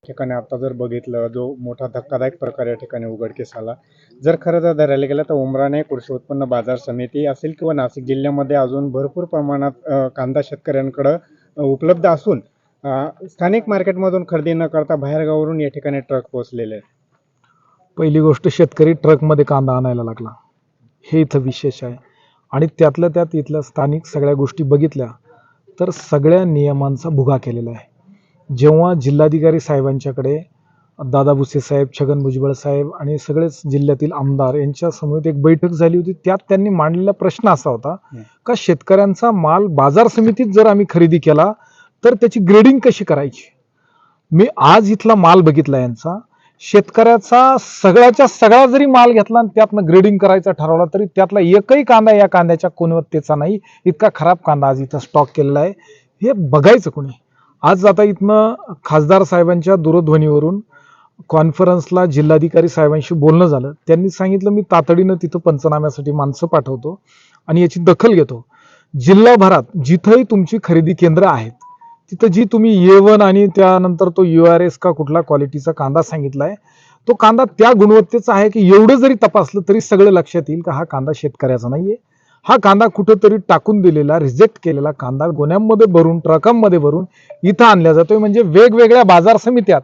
ठिकाणी आता जर बघितलं जो मोठा धक्कादायक प्रकार या ठिकाणी उघडकीस आला, जर खरं जर धरायला गेलं तर उमराणे कृषी उत्पन्न बाजार समिती असेल किंवा नाशिक जिल्ह्यामध्ये अजून भरपूर प्रमाणात कांदा शेतकऱ्यांकडे उपलब्ध असून स्थानिक मार्केटमधून खरेदी न करता बाहेरगावावरून या ठिकाणी ट्रक पोहोचलेले आहेत. पहिली गोष्ट शेतकरी ट्रकमध्ये कांदा आणायला लागला, हे इथं विशेष आहे. आणि त्यातल्या त्यात इथल्या स्थानिक सगळ्या गोष्टी बघितल्या तर सगळ्या नियमांचा भुगा केलेला आहे. जेव्हा जिल्हाधिकारी साहेबांच्याकडे दादा भुसे साहेब, छगन भुजबळ साहेब आणि सगळेच जिल्ह्यातील आमदार यांच्या समवेत एक बैठक झाली होती, त्यात त्यांनी मांडलेला प्रश्न असा होता का शेतकऱ्यांचा माल बाजार समितीत जर आम्ही खरेदी केला तर त्याची ग्रेडिंग कशी करायची. मी आज इथला माल बघितला यांचा, शेतकऱ्याचा सगळ्याच्या सगळा जरी माल घेतला आणि त्यातनं ग्रेडिंग करायचा ठरवला तरी त्यातला एकही कांदा या कांद्याच्या गुणवत्तेचा नाही, इतका खराब कांदा आज इथं स्टॉक केलेला आहे. हे बघायचं कोणी. आज आता इथनं खासदार साहेबांच्या दूरध्वनीवरून कॉन्फरन्सला जिल्हाधिकारी साहेबांशी बोलणं झालं. त्यांनी सांगितलं मी तातडीनं तिथं पंचनाम्यासाठी माणसं पाठवतो आणि याची दखल घेतो. जिल्हाभरात जिथंही तुमची खरेदी केंद्र आहेत तिथं जी तुम्ही A1 आणि त्यानंतर तो URS का कुठला क्वालिटीचा कांदा सांगितलाय तो कांदा त्या गुणवत्तेचा आहे की एवढं जरी तपासलं तरी सगळं लक्षात येईल का हा कांदा शेतकऱ्याचा नाहीये. हा कांदा कुठंतरी टाकून दिलेला, रिजेक्ट केलेला कांदा गोण्यांमध्ये भरून, ट्रकांमध्ये भरून इथं आणला जातोय. म्हणजे वेगवेगळ्या बाजार समित्यात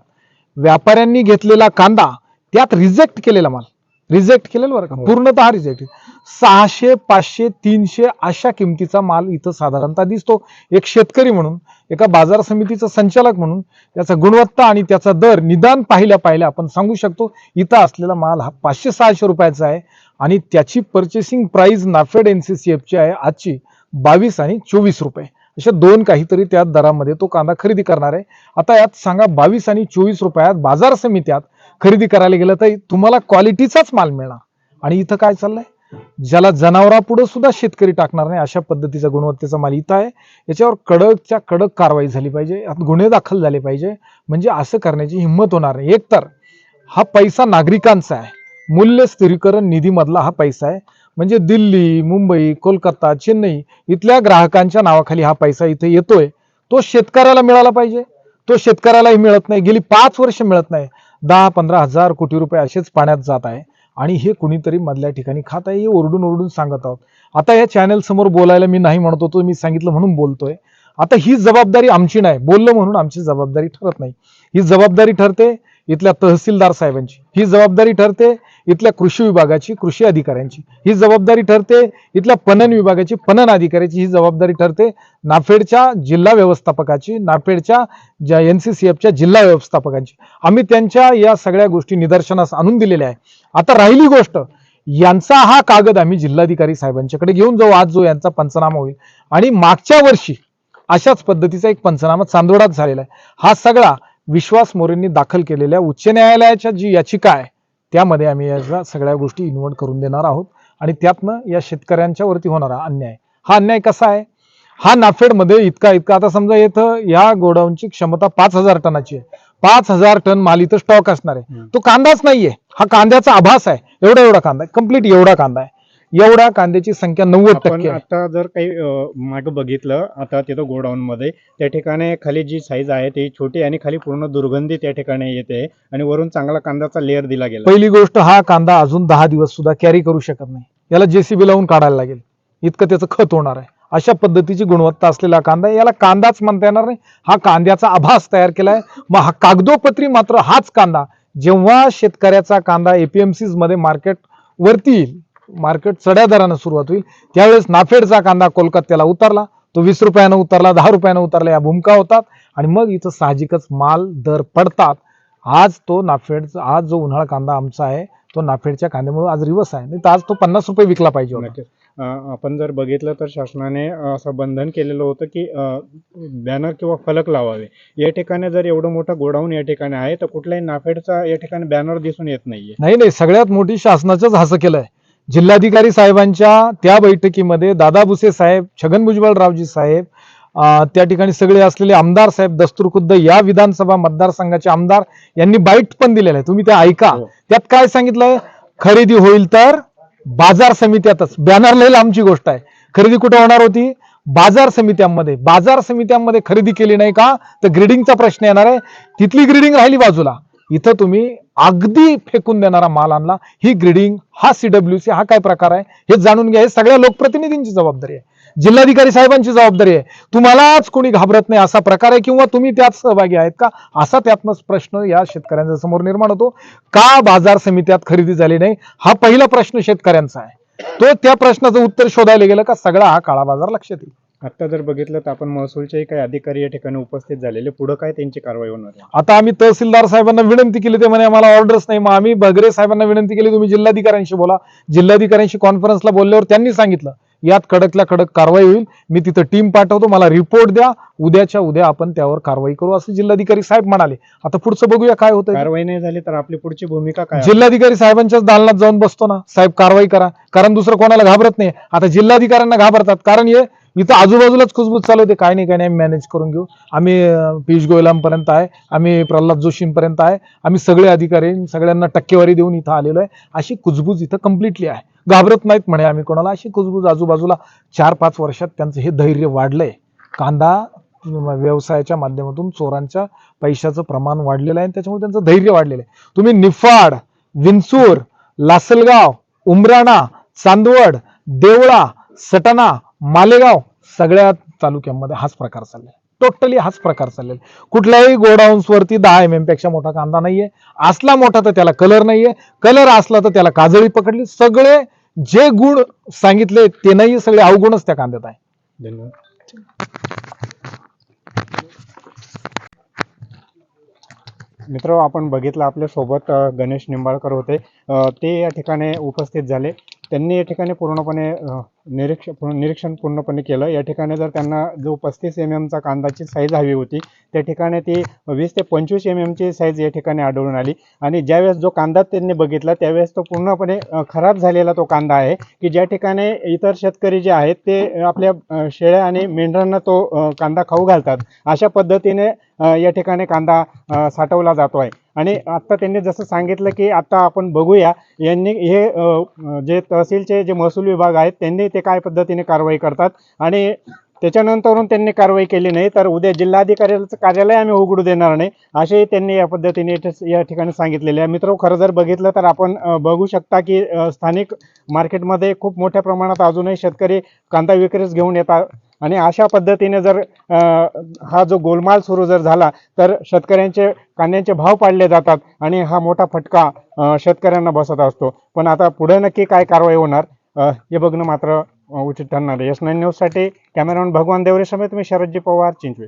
व्यापाऱ्यांनी घेतलेला कांदा त्यात रिजेक्ट केलेला माल, रिजेक्ट केलेला बरं का, पूर्णतः रिजेक्ट. 600, 500, 300 अशा किमतीचा माल इथं साधारणतः दिसतो. एक शेतकरी म्हणून, एका बाजार समितीचा संचालक म्हणून त्याचा गुणवत्ता आणि त्याचा दर निदान पाहिल्या आपण सांगू शकतो. इथं असलेला माल हा 500-600 रुपयाचा आहे आणि त्याची पर्चेसिंग प्राइस नाफेड NCCF ची आहे आजची 22 आणि 24 रुपये, अशा दोन काहीतरी त्या दरामध्ये तो कांदा खरेदी करणार आहे. आता यात सांगा 22 आणि 24 रुपयात बाजार समित्यात खरेदी करायला गेलं तर तुम्हाला क्वालिटीचाच माल मिळणार. आणि इथं काय चाललंय, ज्याला जनावरापुढे सुद्धा शेतकरी टाकणार नाही अशा पद्धतीचा गुणवत्तेचा माल इथं आहे. याच्यावर कडकच्या कडक कारवाई झाली पाहिजे, गुन्हे दाखल झाले पाहिजे. म्हणजे असं करण्याची हिंमत होणार नाही. एकतर हा पैसा नागरिकांचा आहे, मूल्य स्थिरीकरण निधीमधला हा पैसा आहे. म्हणजे दिल्ली, मुंबई, कोलकाता, चेन्नई इथल्या ग्राहकांच्या नावाखाली हा पैसा इथे येतोय. तो शेतकऱ्याला मिळाला पाहिजे, तो शेतकऱ्यालाही मिळत नाही. गेली 5 वर्ष मिळत नाही. 10-15 हजार कोटी रुपये असेच पाण्यात जात आहे आणि हे कुणीतरी मधल्या ठिकाणी खात आहे. हे ओरडून ओरडून सांगत आहोत. आता या चॅनल समोर बोलायला मी नाही म्हणत होतो, मी सांगितलं म्हणून बोलतोय. आता ही जबाबदारी आमची नाही, बोललं म्हणून आमची जबाबदारी ठरत नाही. ही जबाबदारी ठरते इथल्या तहसीलदार साहेबांची, ही जबाबदारी ठरते इथल्या कृषी विभागाची, कृषी अधिकाऱ्यांची, ही जबाबदारी ठरते इथल्या पणन विभागाची, पणन अधिकाऱ्याची, ही जबाबदारी ठरते नाफेडच्या जिल्हा व्यवस्थापकाची, नाफेडच्या NCCF जिल्हा व्यवस्थापकांची. आम्ही त्यांच्या या सगळ्या गोष्टी निदर्शनास आणून दिलेल्या आहे. आता राहिली गोष्ट, यांचा हा कागद आम्ही जिल्हाधिकारी साहेबांच्याकडे घेऊन जाऊ आज जो यांचा पंचनामा होईल. आणि मागच्या वर्षी अशाच पद्धतीचा एक पंचनामा चांदोडात झालेला आहे. हा सगळा विश्वास मोरेंनी दाखल केलेल्या उच्च न्यायालयाच्या जी याचिका आहे त्यामध्ये आम्ही या सगळ्या गोष्टी इन्व्हॉल्व करून देणार आहोत. आणि त्यातनं या शेतकऱ्यांच्या वरती होणारा अन्याय, हा अन्याय कसा आहे, हा नाफेडमध्ये इतका आता समजा इथं या गोडाऊनची क्षमता 5000 टनाची आहे. 5000 टन माल इथं स्टॉक असणार आहे. तो कांदाच नाहीये, हा कांद्याचा आभास आहे. एवढा कांदा आहे, कम्प्लीट एवढा कांदा आहे. एवढ्या कांद्याची संख्या 90% आता जर काही मागे बघितलं, आता तिथं गोडाऊन मध्ये त्या ठिकाणी खाली जी साईज आहे ती छोटी आणि खाली पूर्ण दुर्गंधी त्या ठिकाणी येते आणि वरून चांगला कांद्याचा लेअर दिला गेला. पहिली गोष्ट, हा कांदा अजून 10 दिवस सुद्धा कॅरी करू शकत नाही. याला JCB लावून काढायला लागेल, इतकं त्याचं खत होणार आहे. अशा पद्धतीची गुणवत्ता असलेला कांदा, याला कांदाच म्हणता येणार नाही. हा कांद्याचा आभास तयार केलाय. मग हा कागदोपत्री मात्र हाच कांदा जेव्हा शेतकऱ्याचा कांदा APMCs मध्ये मार्केट वरती येईल, मार्केट चढ्या दरानं सुरुवात होईल, त्यावेळेस नाफेडचा कांदा कोलकात्याला उतरला, तो 20 रुपयानं उतरला, 10 रुपयानं उतरला, या भूमिका होतात. आणि मग इथं साहजिकच माल दर पडतात. आज तो नाफेडचा, आज जो उन्हाळा कांदा आमचा आहे तो नाफेडच्या कांद्यामुळे आज रिवर्स आहे, नाही तर आज तो 50 रुपये विकला पाहिजे होता. आपण जर बघितलं तर शासनाने असं बंधन केलेलं होतं की बॅनर किंवा फलक लावावे. या ठिकाणी जर एवढं मोठं गोडाऊन या ठिकाणी आहे तर कुठल्याही नाफेडचा या ठिकाणी बॅनर दिसून येत नाहीये. नाही, सगळ्यात मोठी शासनाचंच हसं केलंय. जिल्हाधिकारी साहेबांच्या त्या बैठकीमध्ये दादा भुसे साहेब, छगन भुजबळरावजी साहेब, त्या ठिकाणी सगळे असलेले आमदार साहेब, दस्तूरखुद्द या विधानसभा मतदारसंघाचे आमदार यांनी बाईट पण दिलेलं आहे, तुम्ही ते ऐका. त्यात काय सांगितलंय, खरेदी होईल तर बाजार समित्यातच. बॅनर लिहिलं आमची गोष्ट आहे. खरेदी कुठे होणार होती, बाजार समित्यांमध्ये खरेदी केली नाही का तर ग्रेडिंगचा प्रश्न येणार आहे. तिथली ग्रेडिंग राहिली बाजूला, इथं तुम्ही अगदी फेकून देणारा माल आणला. ही ग्रेडिंग, हा CWC, हा काय प्रकार आहे हे जाणून घ्या. हे सगळ्या लोकप्रतिनिधींची जबाबदारी आहे, जिल्हाधिकारी साहेबांची जबाबदारी आहे. तुम्हालाच कोणी घाबरत नाही असा प्रकार आहे, किंवा तुम्ही त्यात सहभागी आहेत का असा त्यातनंच प्रश्न या शेतकऱ्यांच्या समोर निर्माण होतो. का बाजार समित्यात खरेदी झाली नाही हा पहिला प्रश्न शेतकऱ्यांचा आहे. तो त्या प्रश्नाचं उत्तर शोधायला गेलं का सगळा हा काळा बाजार लक्षात येईल. आता जर बघितलं तर आपण महसूलचेही काही अधिकारी या ठिकाणी उपस्थित झालेले, पुढे काय त्यांची कारवाई होणार आहे? आता आम्ही तहसीलदार साहेबांना विनंती केली, ते म्हणे आम्हाला ऑर्डर्स नाही. मग आम्ही बगरे साहेबांना विनंती केली, तुम्ही जिल्हाधिकाऱ्यांशी बोला. जिल्हाधिकाऱ्यांशी कॉन्फरन्सला बोलल्यावर त्यांनी सांगितलं यात कडकल्या कडक कारवाई होईल. मी तिथं टीम पाठवतो, मला रिपोर्ट द्या, उद्याच्या उद्या आपण त्यावर कारवाई करू असं जिल्हाधिकारी साहेब म्हणाले. आता पुढचं बघूया काय होतं. कारवाई नाही झाली तर आपली पुढची भूमिका काय? जिल्हाधिकारी साहेबांच्याच दालनात जाऊन बसतो ना, साहेब कारवाई करा, कारण दुसरं कोणाला घाबरत नाही. आता जिल्हाधिकाऱ्यांना घाबरतात, कारण हे इथं आजूबाजूलाच कुजबूज चालू होते. काय नाही आम्ही मॅनेज करून घेऊ, आम्ही पियुष गोयलांपर्यंत आहे, आम्ही प्रल्हाद जोशींपर्यंत आहे, आम्ही सगळे अधिकारी सगळ्यांना टक्केवारी देऊन इथं आलेलो आहे, अशी कुजबूज इथं कम्प्लिटली आहे. घाबरत नाहीत म्हणे आम्ही कोणाला, अशी कुजबूज आजूबाजूला. 4-5 वर्षात त्यांचं हे धैर्य वाढलंय. कांदा व्यवसायाच्या माध्यमातून चोरांच्या पैशाचं प्रमाण वाढलेलं आहे, त्याच्यामुळे त्यांचं धैर्य वाढलेलं आहे. तुम्ही निफाड, विंचूर, लासलगाव, उमराणा, चांदवड, देवळा, सटाणा, मालेगाव सगळ्या तालुक्यांमध्ये हाच प्रकार चाललाय. टोटली हाच प्रकार चाललेला. कुठल्याही गोडाऊन्स वरती 10 mm पेक्षा मोठा कांदा नाहीये. असला मोठा तर त्याला कलर नाहीये, कलर असला तर त्याला काजळी पकडली. सगळे जे गुण सांगितले ते नाही, सगळे अवगुणच त्या कांद्यात आहे. धन्यवाद. मित्र, आपण बघितलं आपल्या सोबत गणेश निंबाळकर होते. ते या ठिकाणी उपस्थित झाले. त्यांनी या ठिकाणी पूर्णपणे निरीक्षण पूर्णपणे केलं. या ठिकाणी जर त्यांना जो 35 mm चा कांदाची साईज हवी होती, त्या ठिकाणी ती 20 ते 25 mm ची साईज या ठिकाणी आढळून आली. आणि ज्यावेळेस जो कांदा त्यांनी बघितला त्यावेळेस तो पूर्णपणे खराब झालेला तो कांदा आहे, की ज्या ठिकाणी इतर शेतकरी जे आहेत ते आपल्या शेळ्या आणि मेंढरांना तो कांदा खाऊ घालतात. अशा पद्धतीने या ठिकाणी कांदा साठवला जातो आहे. आणि आता त्यांनी जसं सांगितलं की आता आपण बघूया यांनी हे जे तहसीलचे जे महसूल विभाग आहेत त्यांनी ते काय पद्धतीने कारवाई करतात. आणि त्याच्यानंतरून त्यांनी कारवाई केली नाही तर उद्या जिल्हाधिकाऱ्याचं कार्यालय आम्ही उघडू देणार नाही, असेही त्यांनी या पद्धतीने या ठिकाणी सांगितलेले आहे. मित्र, खरं जर बघितलं तर आपण बघू शकता की स्थानिक मार्केटमध्ये खूप मोठ्या प्रमाणात अजूनही शेतकरी कांदा विक्रीस घेऊन येतात. आणि अशा पद्धतीने जर हा जो गोलमाल सुरू जर झाला तर शेतकऱ्यांचे कांद्यांचे भाव पाडले जातात आणि हा मोठा फटका शेतकऱ्यांना बसत असतो. पण आता पुढे नक्की काय कारवाई होणार हे बघणं मात्र उचित ठरणार आहे. S9 न्यूजसाठी कॅमेरामॅन भगवान देवरे समेत मी शरदजी पवार, चिंचवे.